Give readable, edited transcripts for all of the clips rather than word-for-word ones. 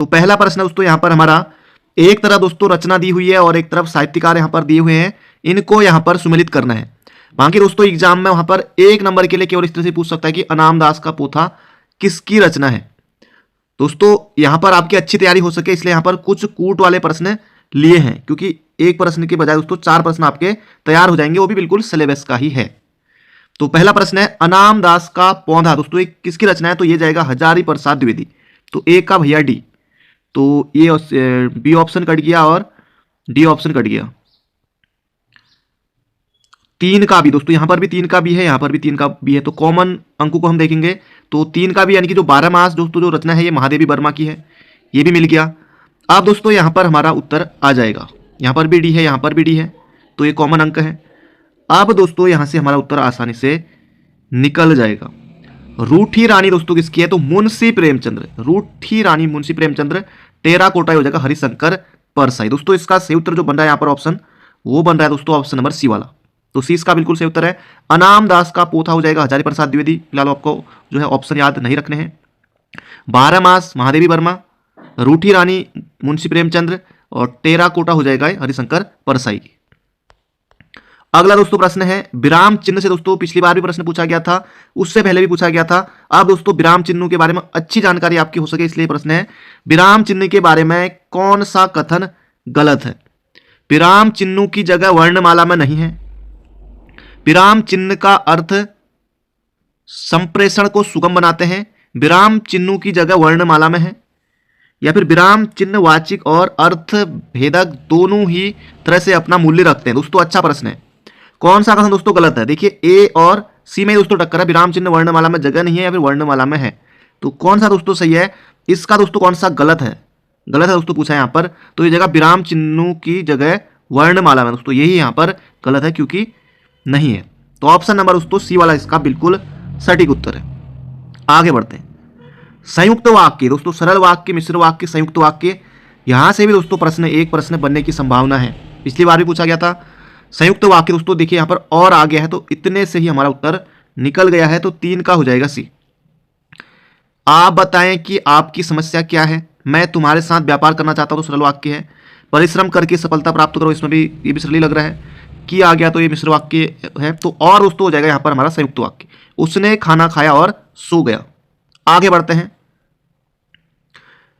तो पहला प्रश्न दोस्तों यहाँ पर हमारा, एक तरफ दोस्तों रचना दी हुई है और एक तरफ साहित्यकार यहाँ पर दिए हुए हैं, इनको यहाँ पर सुमेलित करना है। बाकी दोस्तों एग्जाम में वहां पर 1 नंबर के लिए केवल इस तरह से पूछ सकता है कि अनाम दास का पोथा किसकी रचना है। दोस्तों यहां पर आपकी अच्छी तैयारी हो सके इसलिए यहां पर कुछ कूट वाले प्रश्न लिए हैं, क्योंकि एक प्रश्न के बजाय दोस्तों 4 प्रश्न आपके तैयार हो जाएंगे, वो भी बिल्कुल सिलेबस का ही है। तो पहला प्रश्न है, अनाम दास का पौधा दोस्तों एक किसकी रचना है, तो ये जाएगा हजारी प्रसाद द्विवेदी। तो ए का भैया डी, तो ये बी ऑप्शन कट गया और डी ऑप्शन कट गया। 3 का भी दोस्तों, यहां पर भी 3 का भी है, यहां पर भी 3 का भी है, तो कॉमन अंकों को हम देखेंगे तो 3 का भी, यानी कि जो 12 मास दोस्तों जो रचना है ये महादेवी वर्मा की है, ये भी मिल गया। अब दोस्तों यहां पर हमारा उत्तर आ जाएगा, यहां पर भी डी है, यहां पर भी डी है, तो ये कॉमन अंक है। अब दोस्तों यहां से हमारा उत्तर आसानी से निकल जाएगा। रूठी रानी दोस्तों किसकी है, तो मुंशी प्रेमचंद्र, रूठी रानी मुंशी प्रेमचंद्र। टेराकोटा हो जाएगा हरिशंकर परसाई। दोस्तों इसका सही उत्तर जो बन रहा है यहाँ पर ऑप्शन, वो बन रहा है दोस्तों ऑप्शन नंबर सी वाला। तो सी इसका बिल्कुल सही उत्तर है। अनाम दास का पोथा हो जाएगा हजारी प्रसाद द्विवेदी। फिलहाल आपको जो है ऑप्शन याद नहीं रखने हैं। 12 मास महादेवी वर्मा, रूठी रानी मुंशी प्रेमचंद्र और टेराकोटा हो जाएगा हरिशंकर परसाई। अगला दोस्तों प्रश्न है, विराम चिन्ह से दोस्तों पिछली बार भी प्रश्न पूछा गया था, उससे पहले भी पूछा गया था। अब दोस्तों विराम चिन्हों के बारे में अच्छी जानकारी आपकी हो सके इसलिए प्रश्न है, विराम चिन्ह के बारे में कौन सा कथन गलत है। विराम चिन्हों की जगह वर्णमाला में नहीं है। विराम चिन्ह का अर्थ संप्रेषण को सुगम बनाते हैं, विराम चिन्हों की जगह वर्णमाला में है। या फिर विराम चिन्ह वाचिक और अर्थ भेदक दोनों ही तरह से अपना मूल्य रखते हैं। दोस्तों अच्छा प्रश्न है, कौन सा कथन दोस्तों गलत है। देखिए ए और सी में दोस्तों टक्कर है, विराम चिन्ह वर्णमाला में जगह नहीं है या फिर वर्णमाला में है, तो कौन सा दोस्तों सही है, इसका दोस्तों कौन सा गलत है। गलत है दोस्तों पूछा है यहाँ पर, तो ये जगह विराम चिन्हों की जगह वर्णमाला में, दोस्तों यही यहाँ पर गलत है क्योंकि नहीं है। तो ऑप्शन नंबर दोस्तों सी वाला इसका बिल्कुल सटीक उत्तर है। आगे बढ़ते हैं, संयुक्त वाक्य दोस्तों, सरल वाक्य, मिश्र वाक्य, संयुक्त वाक्य, यहां से भी दोस्तों प्रश्न एक प्रश्न बनने की संभावना है, पिछली बार भी पूछा गया था। संयुक्त वाक्य दोस्तों देखिए यहां पर और आ गया है, तो इतने से ही हमारा उत्तर निकल गया है, तो 3 का हो जाएगा सी। आप बताएं कि आपकी समस्या क्या है, मैं तुम्हारे साथ व्यापार करना चाहता हूं, तो सरल वाक्य है। परिश्रम करके सफलता प्राप्त करो, इसमें भी ये भी सरल ही लग रहा है। कि आ गया तो ये मिश्र वाक्य है, तो और दोस्तों हो जाएगा यहां पर हमारा संयुक्त वाक्य, उसने खाना खाया और सो गया। आगे बढ़ते हैं,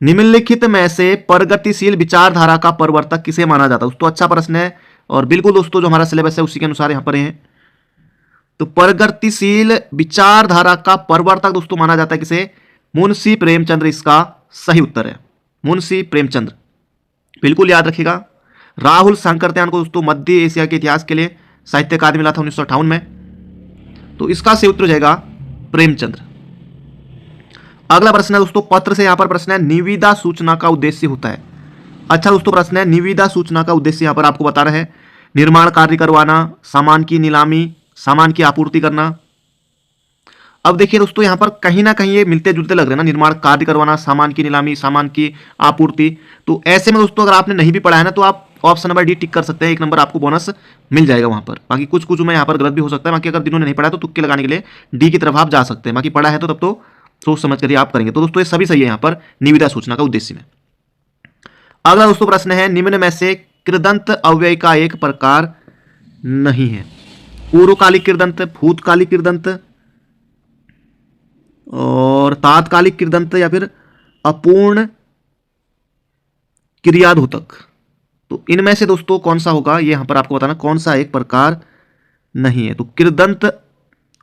निम्नलिखित में से प्रगतिशील विचारधारा का प्रवर्तक किसे माना जाता है। दोस्तों अच्छा प्रश्न है और बिल्कुल दोस्तों जो हमारा सिलेबस है उसी के अनुसार यहां पर है। तो प्रगतिशील विचारधारा का प्रवर्तक दोस्तों माना जाता है किसे, मुंशी प्रेमचंद्र इसका सही उत्तर है, मुंशी प्रेमचंद्र, बिल्कुल याद रखिएगा। राहुल सांकृत्यायन को दोस्तों मध्य एशिया के इतिहास के लिए साहित्य अकादमी मिला था 1958 में, तो इसका सही उत्तर हो जाएगा प्रेमचंद्र। अगला प्रश्न है दोस्तों, पत्र से यहां पर प्रश्न है, निविदा सूचना का उद्देश्य होता है। अच्छा दोस्तों प्रश्न है, निविदा सूचना का उद्देश्य यहां पर आपको बता रहे हैं, निर्माण कार्य करवाना, सामान की नीलामी, सामान की आपूर्ति करना। अब देखिए दोस्तों यहां पर कहीं ना कहीं ये मिलते जुलते लग रहे हैं ना, निर्माण कार्य करवाना, सामान की नीलामी, सामान की आपूर्ति। तो ऐसे में दोस्तों अगर आपने नहीं भी पढ़ा है ना, तो आप ऑप्शन नंबर डी टिक कर सकते हैं, 1 नंबर आपको बोनस मिल जाएगा वहां पर। बाकी कुछ में यहाँ पर गलत भी हो सकता है, बाकी अगर जिन्होंने नहीं पढ़ा तो तुक्के लगाने के लिए डी की तरफ आप जा सकते हैं, बाकी पढ़ा है तो तब तो सोच समझ कर आप करेंगे। तो दोस्तों ये सभी सही है यहाँ पर निविदा सूचना का उद्देश्य में। अगला दोस्तों प्रश्न है, निम्न में से कृदंत अव्यय का एक प्रकार नहीं है। पूर्वकालिक कृदंत, भूतकालिक कृदंत और तात्कालिक कृदंत या फिर अपूर्ण क्रियाद्योतक। तो इनमें से दोस्तों कौन सा होगा, ये यहां पर आपको बताना कौन सा एक प्रकार नहीं है। तो कृदंत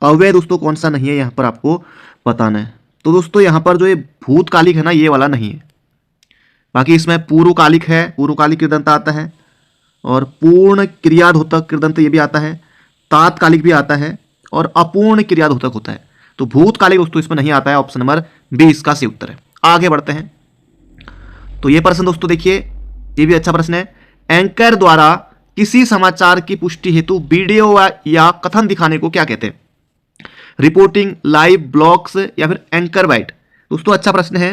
अव्यय दोस्तों कौन सा नहीं है यहां पर आपको बताना है। तो दोस्तों यहां पर जो ये भूतकालिक है ना, ये वाला नहीं है। बाकी इसमें पूर्वकालिक है, पूर्वकालिक कृदंत आता है, और पूर्ण क्रियाद्योतक कृदंत ये भी आता है, तात्कालिक भी आता है, और अपूर्ण क्रियाद्योतक होता है। तो भूतकालिक दोस्तों इसमें नहीं आता है, ऑप्शन नंबर बी इसका सही उत्तर है। आगे बढ़ते हैं, तो ये प्रश्न दोस्तों देखिए ये भी अच्छा प्रश्न है, एंकर द्वारा किसी समाचार की पुष्टि हेतु वीडियो या कथन दिखाने को क्या कहते हैं। रिपोर्टिंग, लाइव, ब्लॉग्स या फिर एंकर बाइट। दोस्तों अच्छा प्रश्न है,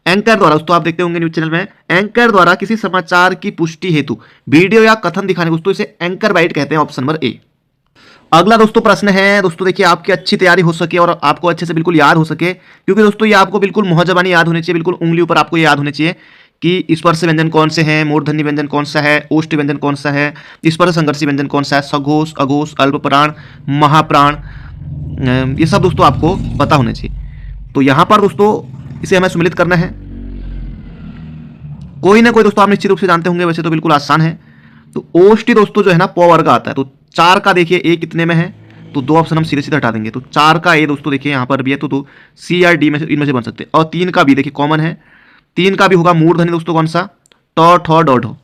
एंकर द्वारा दोस्तों आप देखते होंगे न्यूज चैनल में, एंकर द्वारा किसी समाचार की पुष्टि हेतु वीडियो या कथन दिखाने को दोस्तों इसे एंकर बाइट कहते हैं, ऑप्शन नंबर ए। अगला दोस्तों प्रश्न है दोस्तों, देखिए आपकी अच्छी तैयारी हो सके और आपको अच्छे से बिल्कुल याद हो सके, क्योंकि दोस्तों ये आपको बिल्कुल मुहजबानी याद होनी चाहिए, बिल्कुल उंगली ऊपर आपको ये याद होनी चाहिए कि स्पर्श व्यंजन कौन से हैं, मूर्धन्य व्यंजन कौन सा है, ओष्ठ व्यंजन कौन सा है, स्पर्श संघर्षी व्यंजन कौन सा है, सघोष, अघोष, अल्प प्राण, महाप्राण, ये सब दोस्तों आपको पता होना चाहिए। तो यहाँ पर दोस्तों इसे हमें सम्मिलित करना है। कोई ना कोई दोस्तों आप निश्चित रूप से जानते होंगे, वैसे तो बिल्कुल आसान है। तो ओष्ठी दोस्तों जो है ना प वर्ग आता है, तो 4 का देखिए ए कितने में है, तो 2 ऑप्शन हम सीधे सीधे हटा देंगे। तो 4 का ए दोस्तों देखिए यहाँ पर भी है, तो सी या डी में से इनमें से बन सकते हैं। और 3 का भी देखिए कॉमन है, 3 का भी होगा मूर्धन्य दोस्तों कौन सा, ट ठ ड ढ।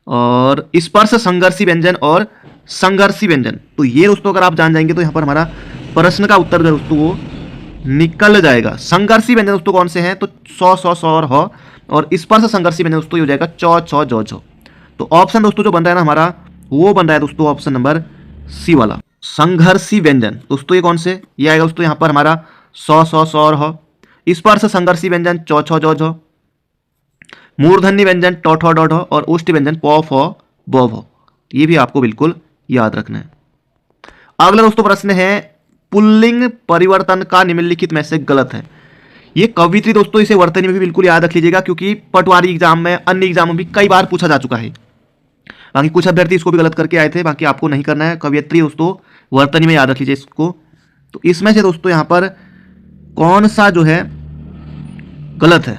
और स्पर्श संघर्षी व्यंजन और संघर्षी व्यंजन, तो ये दोस्तों अगर आप जान जाएंगे तो यहाँ पर हमारा प्रश्न का उत्तर दोस्तों वो निकल जाएगा। संघर्षी व्यंजन दोस्तों कौन से हैं, तो सौ और ह, और स्पर्श संघर्षी व्यंजन दोस्तों ये हो जाएगा चौ छ जौ झ। तो ऑप्शन दोस्तों जो बन रहा है ना हमारा, वो बन रहा है दोस्तों ऑप्शन नंबर सी वाला, संघर्षी व्यंजन। दोस्तों ये कौन से, ये आएगा दोस्तों यहाँ पर हमारा सौ और ह। स्पर्श संघर्षी व्यंजन चौ छ जौ झ, मूर्धन्य व्यंजन ट ठ ड ढ, और ओष्ठ व्यंजन प फ ब भ। ये भी आपको बिल्कुल याद रखना है। अगला दोस्तों प्रश्न है, पुल्लिंग परिवर्तन का निम्नलिखित में से गलत है। ये कवित्री दोस्तों, इसे वर्तनी में भी बिल्कुल याद रख लीजिएगा, क्योंकि पटवारी एग्जाम में, अन्य एग्जाम में भी कई बार पूछा जा चुका है। बाकी कुछ अभ्यर्थी इसको भी गलत करके आए थे, बाकी आपको नहीं करना है। कवियत्री दोस्तों वर्तनी में याद रख लीजिए इसको। तो इसमें से दोस्तों यहाँ पर कौन सा जो है गलत है,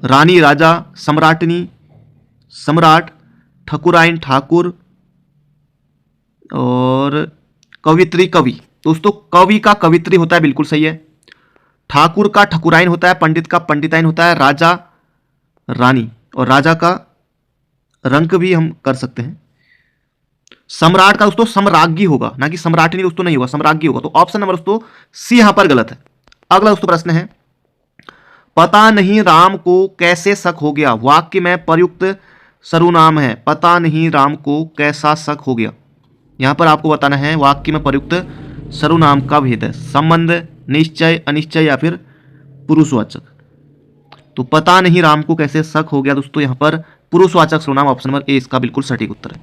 रानी राजा, सम्राटनी सम्राट, ठकुराइन ठाकुर, और कवित्री कवि। दोस्तों कवि का कवित्री होता है, बिल्कुल सही है। ठाकुर का ठकुराइन होता है, पंडित का पंडिताइन होता है, राजा रानी, और राजा का रंक भी हम कर सकते हैं। सम्राट का दोस्तों सम्राज्ञी होगा, ना कि सम्राटनी दोस्तों नहीं होगा, सम्राज्ञी होगा। तो ऑप्शन नंबर दोस्तों सी यहां पर गलत है। अगला दोस्तों प्रश्न है, पता नहीं राम को कैसे शक हो गया, वाक्य में प्रयुक्त सर्वनाम है, पता नहीं राम को कैसा शक हो गया। यहां पर आपको बताना है वाक्य में प्रयुक्त सर्वनाम का भेद है, संबंध, निश्चय, अनिश्चय या फिर पुरुषवाचक। तो पता नहीं राम को कैसे शक हो गया दोस्तों, यहाँ पर पुरुषवाचक सर्वनाम, ऑप्शन नंबर ए इसका बिल्कुल सटीक उत्तर है।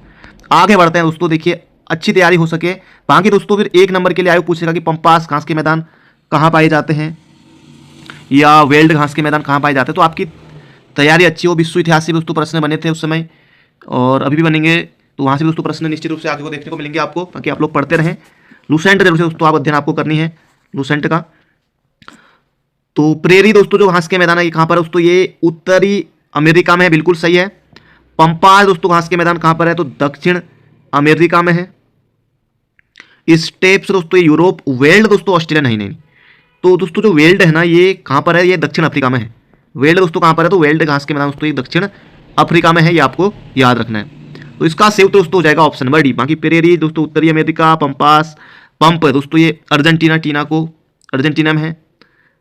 आगे बढ़ते हैं दोस्तों, देखिए अच्छी तैयारी हो सके। बाकी दोस्तों फिर 1 नंबर के लिए आयोग पूछेगा कि पंपास घास के मैदान कहाँ पाए जाते हैं, या वेल्ड घास के मैदान कहाँ पाए जाते हैं। तो आपकी तैयारी अच्छी हो। विश्व इतिहास से दोस्तों प्रश्न बने थे उस समय, और अभी भी बनेंगे, तो वहाँ से दोस्तों प्रश्न निश्चित रूप से आगे को देखने को मिलेंगे आपको, ताकि आप लोग पढ़ते रहें। लूसेंट जरूर से दोस्तों आप अध्ययन आपको करनी है लूसेंट का। तो प्रेरी दोस्तों जो घास के मैदान है ये कहाँ पर है दोस्तों, ये उत्तरी अमेरिका में है, बिल्कुल सही है। पंपास दोस्तों घास के मैदान कहाँ पर है, तो दक्षिण अमेरिका में है। स्टेप्स दोस्तों ये यूरोप, वेल्ड दोस्तों ऑस्ट्रेलिया नहीं। तो दोस्तों जो वेल्ड है ना ये कहाँ पर है, ये दक्षिण अफ्रीका में है। वेल्ड दोस्तों कहाँ पर है, तो वेल्ड घास के मैदान दोस्तों ये दक्षिण अफ्रीका में है, ये आपको याद रखना है। तो इसका सेव दोस्तों हो जाएगा ऑप्शन नंबर डी। बाकी प्रेरी दोस्तों उत्तरी अमेरिका, पंपास पंप दोस्तों ये अर्जेंटीना, टीना को अर्जेंटीना में है,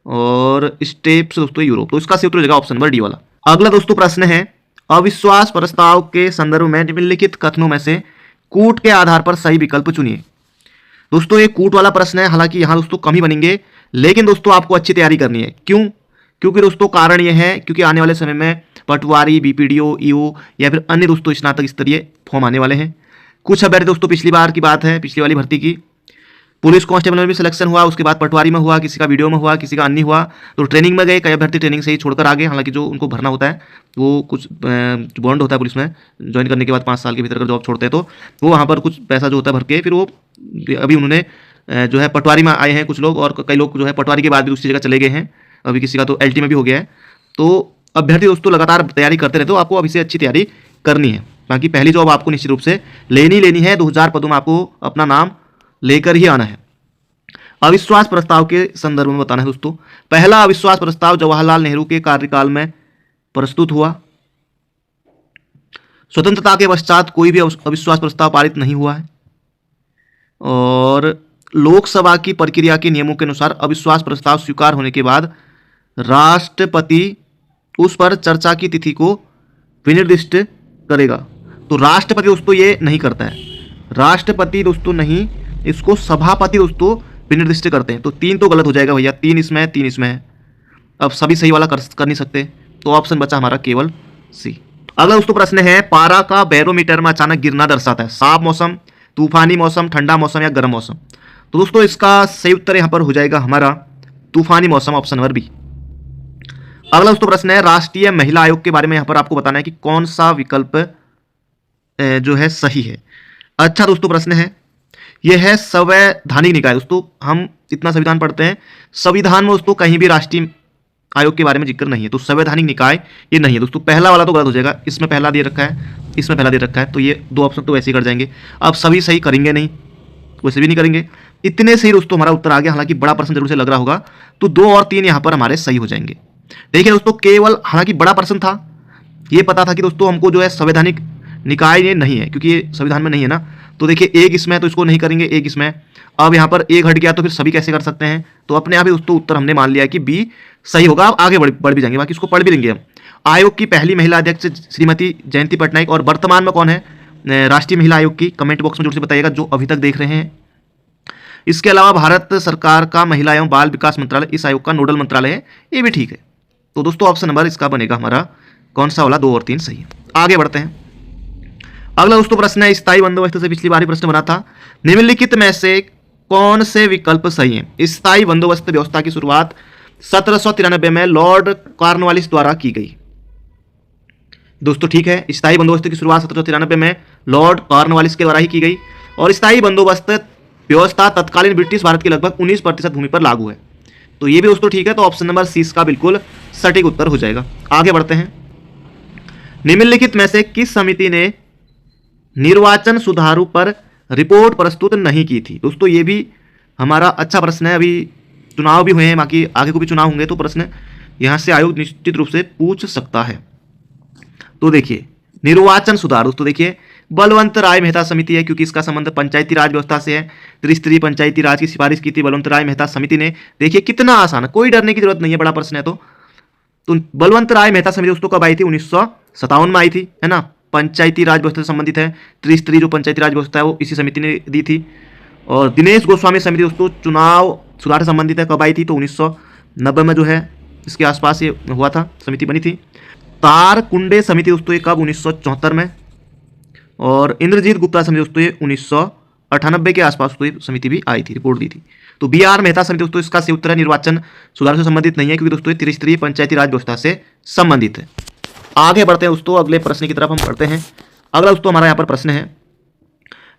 और स्टेप्स दोस्तों यूरोप। तो इसका सेव हो जाएगा ऑप्शन नंबर डी वाला। अगला दोस्तों प्रश्न है, अविश्वास प्रस्ताव के संदर्भ में निम्नलिखित कथनों में से कूट के आधार पर सही विकल्प चुनिए। दोस्तों ये कूट वाला प्रश्न है, हालांकि यहाँ दोस्तों कम ही बनेंगे, लेकिन दोस्तों आपको अच्छी तैयारी करनी है। क्यों? क्योंकि दोस्तों कारण ये है, क्योंकि आने वाले समय में पटवारी, बीपीडीओ, ईओ या फिर अन्य दोस्तों स्नातक स्तरीय फॉर्म आने वाले हैं। कुछ अभ्यर्थी दोस्तों पिछली बार की बात है, पिछली वाली भर्ती की, पुलिस कांस्टेबल में भी सिलेक्शन हुआ, उसके बाद पटवारी में हुआ, किसी का वीडियो में हुआ, किसी का अन्य हुआ, तो ट्रेनिंग में गए, कई अभ्यर्थी ट्रेनिंग से ही छोड़कर आ गए। हालांकि जो उनको भरना होता है वो कुछ बॉन्ड होता है पुलिस में, ज्वाइन करने के बाद 5 साल के भीतर अगर जॉब छोड़ते हैं तो वो वहाँ पर कुछ पैसा जो होता है भर के फिर वो अभी उन्होंने जो है पटवारी में आए हैं कुछ लोग, और कई लोग जो है पटवारी के बाद भी दूसरी जगह चले गए हैं। अभी किसी का तो एलटी में भी हो गया है। तो अभ्यर्थी दोस्तों लगातार तैयारी करते रहते हो, आपको अभी से अच्छी तैयारी करनी है। बाकी पहली जॉब आपको निश्चित रूप से लेनी है। 2000 पदों में आपको अपना नाम लेकर ही आना है। अविश्वास प्रस्ताव के संदर्भ में बताना है दोस्तों। पहला अविश्वास प्रस्ताव जवाहरलाल नेहरू के कार्यकाल में प्रस्तुत हुआ। स्वतंत्रता के पश्चात कोई भी अविश्वास प्रस्ताव पारित नहीं हुआ है, और लोकसभा की प्रक्रिया के नियमों के अनुसार अविश्वास प्रस्ताव स्वीकार होने के बाद राष्ट्रपति उस पर चर्चा की तिथि को विनिर्दिष्ट करेगा। तो राष्ट्रपति दोस्तों ये नहीं करता है, राष्ट्रपति दोस्तों नहीं, इसको सभापति दोस्तों विनिर्दिष्ट करते हैं। तो 3 तो गलत हो जाएगा भैया, 3 इसमें है, 3 इसमें है। अब सभी सही वाला कर नहीं सकते, तो ऑप्शन बचा हमारा केवल सी। अगला दोस्तों प्रश्न है, पारा का बैरोमीटर में अचानक गिरना दर्शाता है साफ मौसम, तूफानी मौसम, ठंडा मौसम या गर्म मौसम। तो दोस्तों इसका सही उत्तर यहाँ पर हो जाएगा हमारा तूफानी मौसम, ऑप्शन नंबर बी। अगला दोस्तों प्रश्न है राष्ट्रीय महिला आयोग के बारे में। यहाँ पर आपको बताना है कि कौन सा विकल्प जो है सही है। अच्छा दोस्तों प्रश्न है, यह है संवैधानिक निकाय। दोस्तों हम इतना संविधान पढ़ते हैं, संविधान में दोस्तों कहीं भी राष्ट्रीय आयोग के बारे में जिक्र नहीं है, तो संवैधानिक निकाय ये नहीं है दोस्तों। पहला वाला तो गलत हो जाएगा, इसमें पहला दे रखा है, इसमें पहला दे रखा है, तो ये दो ऑप्शन तो वैसे ही कर जाएंगे। अब सभी सही करेंगे नहीं, वैसे भी नहीं करेंगे, इतने सही दोस्तों हमारा उत्तर आ गया। हालांकि बड़ा प्रश्न जरूर से लग रहा होगा, तो 2 और 3 यहाँ पर हमारे सही हो जाएंगे। देखिए दोस्तों केवल, हालांकि बड़ा प्रश्न था, ये पता था कि दोस्तों हमको जो है संवैधानिक निकाय ये नहीं है, क्योंकि ये संविधान में नहीं है ना। तो देखिए एक इसमें है तो इसको नहीं करेंगे, एक इसमें। अब यहाँ पर एक हट गया तो फिर सभी कैसे कर सकते हैं, तो अपने आप ही दोस्तों उत्तर हमने मान लिया कि बी सही होगा। अब आगे बढ़ भी जाएंगे, बाकी इसको पढ़ भी लेंगे हम। आयोग की पहली महिला अध्यक्ष श्रीमती जयंती पटनायक, और वर्तमान में कौन है राष्ट्रीय महिला आयोग की, कमेंट बॉक्स में जरूर से बताइएगा जो अभी तक देख रहे हैं। इसके अलावा भारत सरकार का महिला एवं बाल विकास मंत्रालय इस आयोग का नोडल मंत्रालय है, ये भी ठीक है। तो दोस्तों ऑप्शन नंबर इसका बनेगा हमारा कौन सा वाला, 2 और 3 सही है। आगे बढ़ते हैं। अगला दोस्तों प्रश्न है स्थायी बंदोबस्त से पिछली बार प्रश्न बना था, निम्नलिखित में से कौन से विकल्प सही है। स्थायी बंदोबस्त व्यवस्था की शुरुआत 1793 में लॉर्ड कॉर्नवालिस द्वारा की गई। दोस्तों ठीक है, स्थायी बंदोबस्त की शुरुआत 1793 में लॉर्ड कॉर्नवालिस के द्वारा ही की गई, और स्थायी बंदोबस्त व्यवस्था तत्कालीन ब्रिटिश भारत की लगभग 19% भूमि पर लागू है। तो ये भी दोस्तों ठीक है, तो ऑप्शन नंबर सी इसका बिल्कुल सटीक उत्तर हो जाएगा। आगे बढ़ते हैं। निम्नलिखित में से किस समिति ने निर्वाचन सुधारों पर रिपोर्ट प्रस्तुत नहीं की थी। दोस्तों ये भी हमारा अच्छा प्रश्न है, अभी चुनाव भी हुए हैं, बाकी आगे को भी चुनाव होंगे, तो प्रश्न यहाँ से आयोग निश्चित रूप से पूछ सकता है। तो देखिए निर्वाचन सुधार, दोस्तों देखिए बलवंत राय मेहता समिति है, क्योंकि इसका संबंध पंचायती राज व्यवस्था से है। त्रिस्तरीय पंचायती राज की सिफारिश की थी बलवंत राय मेहता समिति ने। देखिए कितना आसान है, कोई डरने की जरूरत नहीं है, बड़ा प्रश्न है। तो बलवंत राय मेहता समिति दोस्तों कब आई थी, 1957 में आई थी, है ना। पंचायती राज व्यवस्था से संबंधित है, त्रिस्तरीय जो पंचायती राज व्यवस्था है वो इसी समिति ने दी थी। और दिनेश गोस्वामी समिति दोस्तों चुनाव सुधार से संबंधित है, कब आई थी, तो 1990 में जो है इसके आसपास ये हुआ था, समिति बनी थी। तारकुंडे समिति दोस्तों ये कब, 1974 में। और इंद्रजीत गुप्ता समिति दोस्तों ये 1998 के आसपास तो ये समिति भी आई थी, रिपोर्ट दी थी। तो BR मेहता समिति दोस्तों इसका सही उत्तर है, निर्वाचन सुधार से संबंधित नहीं है, क्योंकि दोस्तों त्रिस्तरीय पंचायती राज व्यवस्था से संबंधित है। आगे बढ़ते हैं दोस्तों, अगले प्रश्न की तरफ हम पढ़ते हैं। अगला दोस्तों हमारा यहाँ पर प्रश्न है,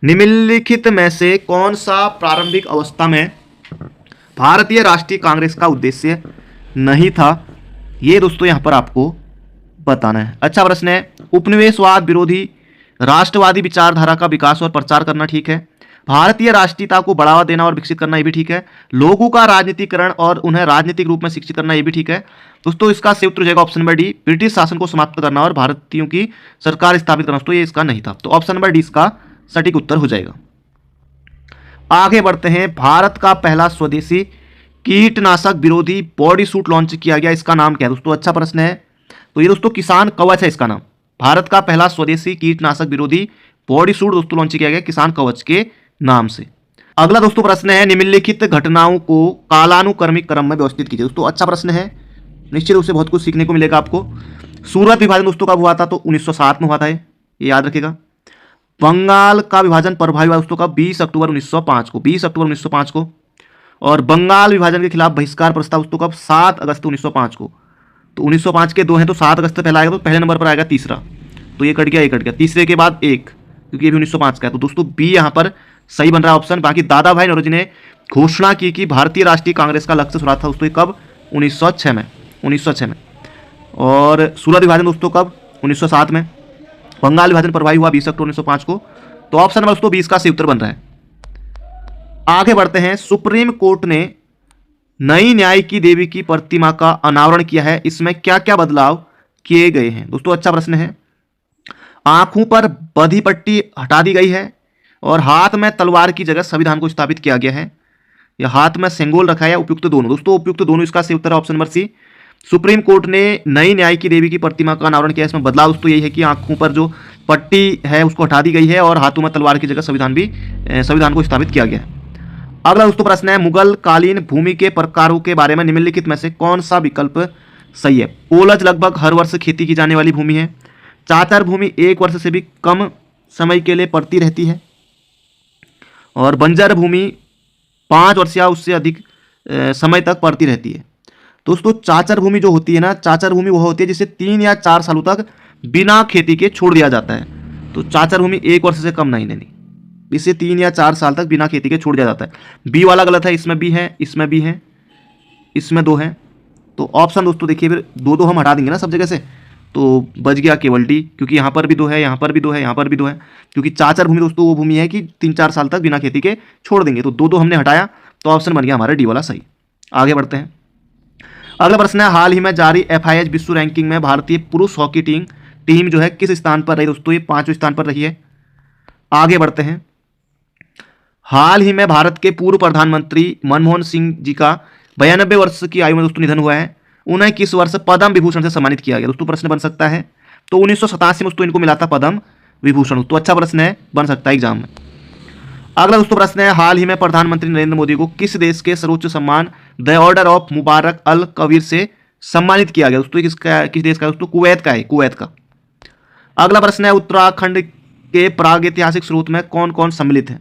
निम्नलिखित में से कौन सा प्रारंभिक अवस्था में भारतीय राष्ट्रीय कांग्रेस का उद्देश्य नहीं था। ये दोस्तों यहाँ पर आपको बताना है। अच्छा प्रश्न है, उपनिवेशवाद विरोधी राष्ट्रवादी विचारधारा का विकास और प्रचार करना ठीक है। भारतीय राष्ट्रीयता को बढ़ावा देना और विकसित करना ये भी ठीक है। लोगों का राजनीतिकरण और उन्हें राजनीतिक रूप में शिक्षित करना ये भी ठीक है। दोस्तों इसका सही उत्तर हो जाएगा ऑप्शन नंबर डी, ब्रिटिश शासन को समाप्त करना और भारतीयों की सरकार स्थापित करना। तो ये इसका नहीं था, तो ऑप्शन नंबर डी इसका सटीक उत्तर हो जाएगा। आगे बढ़ते हैं। भारत का पहला स्वदेशी कीटनाशक विरोधी बॉडी सूट लॉन्च किया गया, इसका नाम क्या है दोस्तों। अच्छा प्रश्न है, तो ये दोस्तों किसान कवच है इसका नाम। भारत का पहला स्वदेशी कीटनाशक विरोधी बॉडी सूट दोस्तों लॉन्च किया गया किसान कवच के नाम से। अगला दोस्तों प्रश्न है, निम्नलिखित घटनाओं को कालानुक्रमिक क्रम में व्यवस्थित कीजिए। दोस्तों अच्छा प्रश्न है, निश्चित रूप से बहुत कुछ सीखने को मिलेगा आपको। सूरत विभाजन दोस्तों कब हुआ था, तो 1907 में हुआ था, ये याद रखेगा। बंगाल का विभाजन प्रभावी हुआ दोस्तों कब, 20 अक्टूबर 1905 को, 20 अक्टूबर 1905 को। और बंगाल विभाजन के खिलाफ बहिष्कार प्रस्ताव दोस्तों कब, 7 अगस्त 1905 को। तो 1905 के 2 हैं, तो 7 अगस्त पहला आएगा, तो पहले नंबर पर आएगा तीसरा, तो ये कट गया, ये कट गया, तीसरे के बाद 1, क्योंकि ये भी 1905 का है। तो दोस्तों बी यहाँ पर सही बन रहा है ऑप्शन। बाकी दादा भाई नौरोजी ने घोषणा की कि भारतीय राष्ट्रीय कांग्रेस का लक्ष्य सुधार था दोस्तों कब, 1906 में, 1906 में। और सूरत विभाजन दोस्तों कब, 1907 में। बंगाल विभाजन प्रभावी हुआ 20 अक्टूबर 1905 को। तो ऑप्शन नंबर दोस्तों 20 का सही उत्तर बन रहा है। आगे बढ़ते हैं। सुप्रीम कोर्ट ने नई न्याय की देवी की प्रतिमा का अनावरण किया है, इसमें क्या क्या बदलाव किए गए हैं। दोस्तों अच्छा प्रश्न है। आंखों पर बधी पट्टी हटा दी गई है, और हाथ में तलवार की जगह संविधान को स्थापित किया गया है। या हाथ में सेंगोल रखा है, उपयुक्त दोनों। दोस्तों उपयुक्त दोनों इसका सही उत्तर है option number C. Supreme court ने नई न्याय की देवी की प्रतिमा का अनावरण किया, इसमें बदलाव दोस्तों यही है कि आंखों पर जो पट्टी है उसको हटा दी गई है, और हाथों में तलवार की जगह संविधान को स्थापित किया गया है। अगला दोस्तों प्रश्न है, मुगल कालीन भूमि के प्रकारों के बारे में निम्नलिखित में से कौन सा विकल्प सही है। ओलज लगभग हर वर्ष खेती की जाने वाली भूमि है। चाचर भूमि 1 वर्ष से भी कम समय के लिए पड़ती रहती है। और बंजर भूमि 5 वर्ष या उससे अधिक समय तक पड़ती रहती है। दोस्तों चाचर भूमि जो होती है ना, चाचर भूमि वह होती है जिसे 3 या 4 सालों तक बिना खेती के छोड़ दिया जाता है। तो चाचर भूमि 1 वर्ष से कम नहीं लेनी, इसे 3 या 4 साल तक बिना खेती के छोड़ दिया जाता है। बी वाला गलत है, इसमें बी है, इसमें बी है, इसमें 2 है। तो ऑप्शन दोस्तों देखिए फिर 2 हम हटा देंगे ना सब जगह से, तो बच गया केवल डी, क्योंकि यहाँ पर भी 2 है, यहाँ पर भी 2 है, यहाँ पर भी 2 है। क्योंकि चाचर भूमि दोस्तों वो भूमि है कि 3-4 साल तक बिना खेती के छोड़ देंगे, तो 2 हमने हटाया, तो ऑप्शन बन गया हमारा डी वाला सही। आगे बढ़ते हैं। अगला प्रश्न है, हाल ही में जारी FIH विश्व रैंकिंग में भारतीय पुरुष हॉकी टीम जो है किस स्थान पर रही दोस्तों? ये 5वें स्थान पर रही है। आगे बढ़ते हैं। हाल ही में भारत के पूर्व प्रधानमंत्री मनमोहन सिंह जी का 92 वर्ष की आयु में दोस्तों निधन हुआ है। उन्हें किस वर्ष पद्म विभूषण से सम्मानित किया गया? दोस्तों प्रश्न बन सकता है, तो 1987 में दोस्तों इनको मिला था पद्म विभूषण। तो अच्छा प्रश्न है, बन सकता है एग्जाम में। अगला दोस्तों प्रश्न है, हाल ही में प्रधानमंत्री नरेंद्र मोदी को किस देश के सर्वोच्च सम्मान द ऑर्डर ऑफ मुबारक अल कबीर से सम्मानित किया गया? दोस्तों किस देश का? दोस्तों कुवैत का है, कुवैत का। अगला प्रश्न है, उत्तराखंड के प्रागैतिहासिक स्रोत में कौन कौन सम्मिलित है?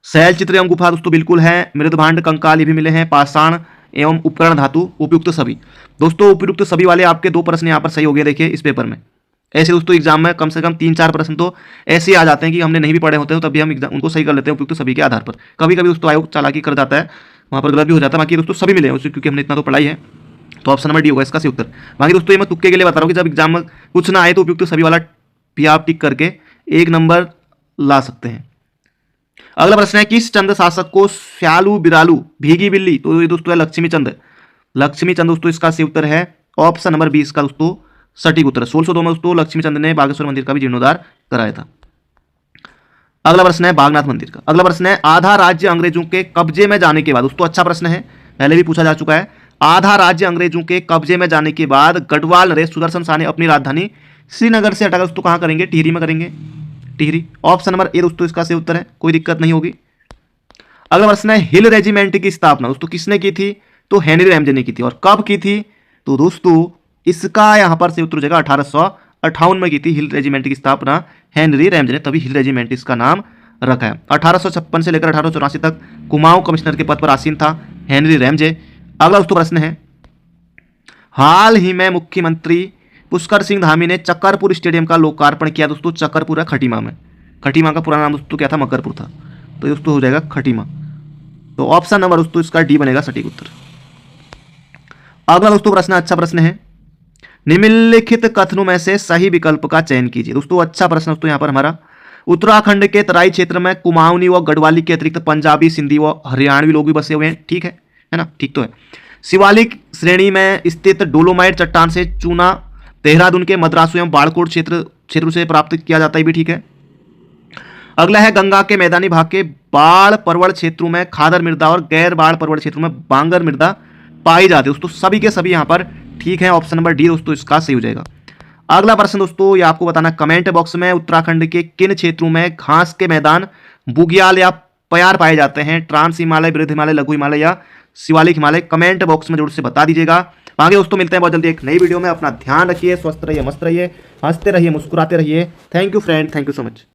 शैल चित्र एवं गुफा दोस्तों बिल्कुल है, मृदभांड कंकाल ये भी मिले हैं, पाषाण एवं उपकरण धातु उपयुक्त सभी। दोस्तों उपयुक्त सभी वाले आपके 2 प्रश्न यहाँ पर सही हो गए देखिए इस पेपर में। ऐसे दोस्तों एग्जाम में कम से कम 3-4 प्रश्न तो ऐसे ही आ जाते हैं कि हमने नहीं भी पढ़े होते हैं, तो तभी हम उनको सही कर लेते हैं उपयुक्त सभी के आधार पर। कभी कभी दोस्तों आयोग चालाकी कर जाता है, वहाँ पर गलत भी हो जाता है, बाकी दोस्तों सभी मिले हैं उससे, क्योंकि हमने इतना तो पढ़ाई है। तो ऑप्शन नंबर डी होगा इसका सही उत्तर। बाकी दोस्तों ये मैं तुक्के के लिए बता रहा हूँ कि जब एग्जाम में कुछ ना आए तो उपयुक्त सभी वाला भी आप टिक करके 1 नंबर ला सकते हैं। अगला प्रश्न है, किस चंद शासक को श्यालू बिरालू भीगी बिल्ली? तो ये दोस्तों है लक्ष्मी चंद। लक्ष्मी चंद दोस्तों इसका सही उत्तर है ऑप्शन नंबर 20 का दोस्तों सटीक उत्तर। 1602 में दोस्तों लक्ष्मी चंद ने बागेश्वर मंदिर का भी जीर्णोद्धार कराया था। अगला प्रश्न है बागनाथ मंदिर का। अगला प्रश्न है, आधा राज्य अंग्रेजों के कब्जे में जाने के बाद, दोस्तों अच्छा प्रश्न है, पहले भी पूछा जा चुका है। आधा राज्य अंग्रेजों के कब्जे में जाने के बाद गढ़वाल नरेश सुदर्शन शाह ने अपनी राजधानी श्रीनगर से हटाकर दोस्तों कहाँ करेंगे? टिहरी में करेंगे, टिहरी। ऑप्शन नंबर ए दोस्तों इसका सही उत्तर है, कोई दिक्कत नहीं होगी। अगला प्रश्न है, हिल रेजिमेंट की स्थापना दोस्तों किसने की थी? तो हेनरी रैमजे ने की थी। और कब की थी? तो दोस्तों इसका यहाँ पर सही उत्तर हो जाएगा 1858 में की थी हिल रेजिमेंट की स्थापना हेनरी रैमजे ने, तभी हिल रेजिमेंट इसका नाम रखा है। 1856 से लेकर 1884 तक कुमाऊं कमिश्नर के पद पर आसीन था हेनरी रैमजे। अगला दोस्तों प्रश्न है, हाल ही में मुख्यमंत्री पुष्कर सिंह धामी ने चक्करपुर स्टेडियम का लोकार्पण किया। दोस्तों चक्करपुर है खटीमा में, खटीमा का पुराना नाम दोस्तों क्या था? मकरपुर था, तो दोस्तों हो जाएगा खटीमा। तो ऑप्शन नंबर दोस्तों इसका डी बनेगा सटीक उत्तर। अगला दोस्तों प्रश्न अच्छा प्रश्न है, निम्नलिखित कथनों में से सही विकल्प का चयन कीजिए। दोस्तों अच्छा प्रश्न दोस्तों यहाँ पर हमारा, उत्तराखंड के तराई क्षेत्र में कुमाऊनी व गढ़वाली के अतिरिक्त पंजाबी, सिंधी व हरियाणवी लोग भी बसे हुए हैं, ठीक है ना? ठीक तो है। शिवालिक श्रेणी में स्थित डोलोमाइट चट्टान से चूना देहरादून के मद्रासु एवं बाड़कोट क्षेत्र से प्राप्त किया जाता है, भी ठीक है। अगला है, गंगा के मैदानी भाग के बाढ़ परवड़ क्षेत्रों में खादर मृदा और गैर बाढ़ परवड़ क्षेत्रों में बांगर मृदा पाई जाती है। दोस्तों सभी के सभी यहाँ पर ठीक है, ऑप्शन नंबर डी दोस्तों इसका सही हो जाएगा। अगला प्रश्न दोस्तों ये आपको बताना कमेंट बॉक्स में, उत्तराखंड के किन क्षेत्रों में घास के मैदान बुग्याल या प्यार पाए जाते हैं? ट्रांस हिमालय, वृद्ध हिमालय, लघु हिमालय या शिवालिक हिमालय? कमेंट बॉक्स में जरूर से बता दीजिएगा। आगे दोस्तों मिलते हैं बहुत जल्दी एक नई वीडियो में। अपना ध्यान रखिए, स्वस्थ रहिए, मस्त रहिए, हंसते रहिए, मुस्कुराते रहिए। Thank you friend, thank you so much.